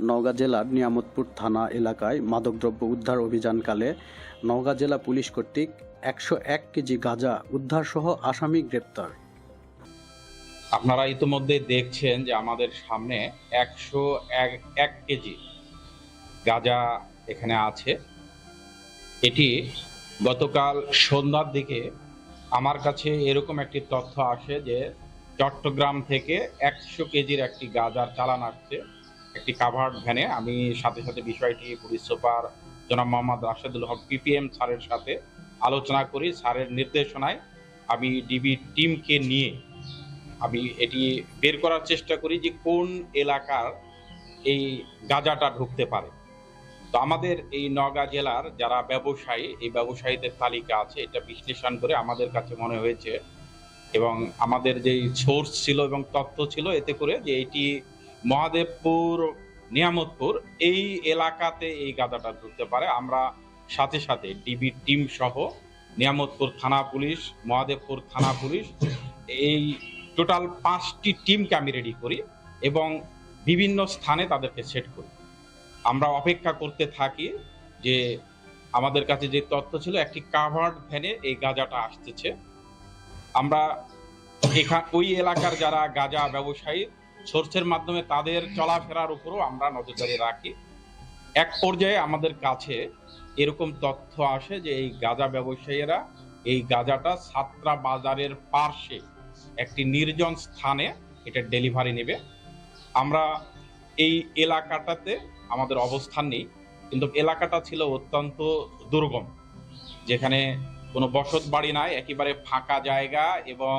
নওগাঁ জেলার নিয়ামতপুর থানা এলাকায় মাদকদ্রব্য উদ্ধার অভিযানকালে নওগাঁ জেলা পুলিশ কর্তৃক 101 কেজি গাঁজা উদ্ধারসহ আসামি গ্রেপ্তার। আপনারা ইতিমধ্যে দেখছেন যে আমাদের সামনে 101 কেজি গাঁজা এখানে আছে। এটি গতকাল সন্ধ্যার দিকে আমার কাছে এরকম একটি তথ্য আসে যে চট্টগ্রাম থেকে 100 কেজির একটি গাঁজার চালান আসছে একটি কাভার্ড ভ্যানে। আমি সাথে সাথে বিষয়টি পুলিশ সুপার জনাব মোহাম্মদ রাশেদুল হক পিপিএম স্যারের সাথে আলোচনা করি। স্যারের নির্দেশনায় আমি ডিবি টিমকে নিয়ে আমি এটি বের করার চেষ্টা করি যে কোন এলাকার এই গাঁজাটা ঢুকতে পারে। তো আমাদের এই নওগাঁ জেলার যারা ব্যবসায়ী, এই ব্যবসায়ীদের তালিকা আছে, এটা বিশ্লেষণ করে আমাদের কাছে মনে হয়েছে এবং আমাদের যেই সোর্স ছিল এবং তথ্য ছিল এতে করে যে এটি মহাদেবপুর নিয়ামতপুর এই এলাকাতে এই গাঁজাটা ঢুকতে পারে। আমরা সাথে সাথে ডিবি টিম সহ নিয়ামতপুর থানা পুলিশ, মহাদেবপুর থানা পুলিশ, এই টোটাল 5টি টিমকে আমি রেডি করি এবং বিভিন্ন স্থানে তাদেরকে সেট করি। আমরা অপেক্ষা করতে থাকি যে আমাদের কাছে যে তথ্য ছিল একটি কাভার্ড ভ্যানে এই গাঁজাটা আসতেছে। আমরা ওই এলাকার যারা গাঁজা ব্যবসায়ী সোর্সের মাধ্যমে তাদের চলাফেরার উপরও আমরা নজরদারি রাখি। এক পর্যায়ে আমাদের কাছে এরকম তথ্য আসে যে এই গাঁজা ব্যবসায়ীরা এই গাঁজাটা ছাত্রা বাজারের পার্শ্বে একটি নির্জন স্থানে এটা ডেলিভারি নেবে। আমরা এই এলাকাটাতে আমাদের অবস্থান নেই, কিন্তু এলাকাটা ছিল অত্যন্ত দুর্গম, যেখানে কোনো বসত বাড়ি নাই, একেবারে ফাঁকা জায়গা এবং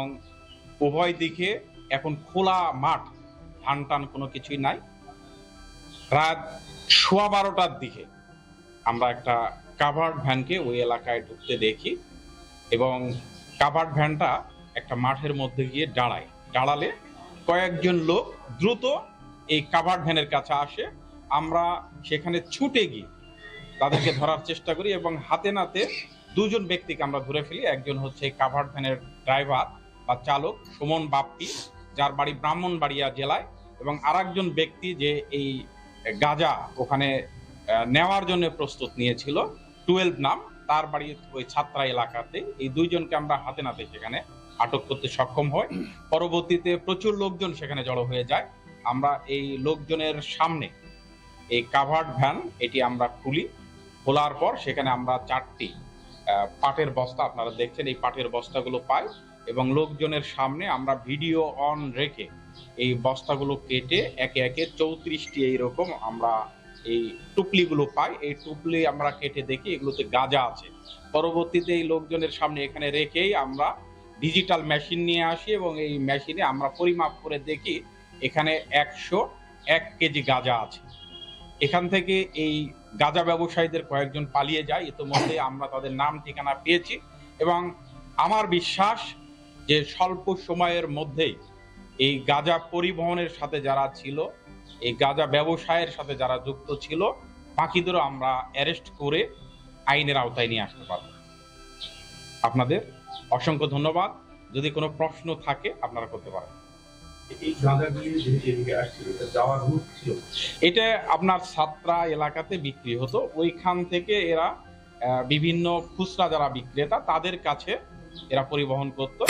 উভয় দিকে এখন খোলা মাঠ, ধান টান কোনো কিছুই নাই। রাত 12:15টার দিকে আমরা একটা কাভার্ড ভ্যানকে ওই এলাকায় ঢুকতে দেখি এবং কাভার্ড ভ্যানটা একটা মাঠের মধ্যে গিয়ে দাঁড়ালে কয়েকজন লোক দ্রুত এই কাভার্ড ভ্যানের কাছে আসে। আমরা সেখানে ছুটে গিয়ে তাদেরকে ধরার চেষ্টা করি এবং হাতে নাতে দুজন ব্যক্তিকে আমরা ধরে ফেলি। একজন হচ্ছে কাভার্ড ভ্যানের ড্রাইভার বা চালক সুমন বাপ্পি, যার বাড়ি ব্রাহ্মণবাড়িয়া জেলায়, এবং আরেকজন ব্যক্তি যে এই গাঁজা ওখানে নেওয়ার জন্য প্রস্তুত নিয়েছিল, 12 নাম, তার বাড়ি ওই ছাত্রা এলাকাতে। এই দুইজনকে আমরা হাতে নাতে সেখানে আটক করতে সক্ষম হয়। পরবর্তীতে প্রচুর লোকজন সেখানে জড়ো হয়ে যায়। আমরা এই লোকজনের সামনে এই কাভার্ড ভ্যান এটি আমরা খোলার পর সেখানে আমরা 4টি পাটের বস্তা, আপনারা দেখছেন এই পাটের বস্তাগুলো পাই এবং লোকজনের সামনে আমরা ভিডিও অন রেখে এই বস্তাগুলো কেটে একে একে 34টি এইরকম আমরা এই টুপলিগুলো পাই। এই টুপলি আমরা কেটে দেখি এগুলোতে গাঁজা আছে। পরবর্তীতে এই লোকজনের সামনে এখানে রেখেই আমরা ডিজিটাল মেশিন নিয়ে আসি এবং এই মেশিনে আমরা পরিমাপ করে দেখি এখানে 101 কেজি গাঁজা আছে। এখান থেকে এই গাঁজা ব্যবসায়ীদের কয়েকজন পালিয়ে যায়। ইতিমধ্যে আমরা তাদের নাম ঠিকানা পেয়েছি এবং আমার বিশ্বাস যে স্বল্প সময়ের মধ্যেই এই গাঁজা পরিবহনের সাথে যারা ছিল, এই গাঁজা ব্যবসায়ের সাথে যারা যুক্ত ছিল, বাকিদেরও আমরা অ্যারেস্ট করে আইনের আওতায় নিয়ে আসতে পারব। আপনাদের অসংখ্য ধন্যবাদ। যদি কোনো প্রশ্ন থাকে আপনারা করতে পারেন। এটা আপনার ছাত্রা এলাকাতে বিক্রি হতো, ওইখান থেকে এরা বিভিন্ন খুচরা যারা বিক্রেতা তাদের কাছে এরা পরিবহন করতো।